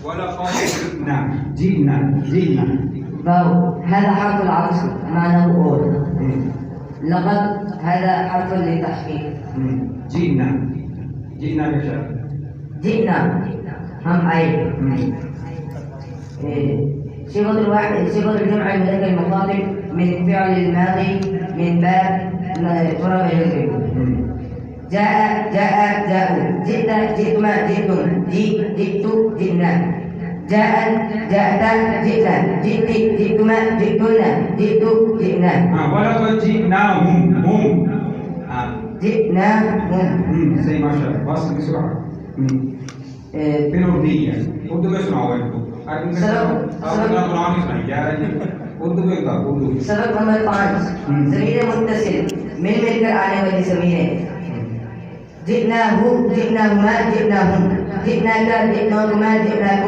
ولقد جئنا. هذا حرف العطف معناه قول. لقد هذا حرف للتحقيق. جئنا بشر. جئنا هم أي. صيغة الجمع المذكر المخاطب من فعل الماضي من باب ضرب يضرب. جاء جاءوا جئتما جئتم جئت جئنا. جاءت جئنا جئتما جئتن جئت جئنا. ولقد جئناهم جئناهم. सही माशाल्लाह बस बसुराह फिर उर्दू में सुनाओ इनको अपना कुरान ही सुनाइए यार उर्दू में का उर्दू सबक नंबर 5 ज़मीर मुत्तसिल मिलकर आने वाली ज़मीरें जितना हूँ जितना हुमा जितना हूँ जितना का जितना हुमा जितना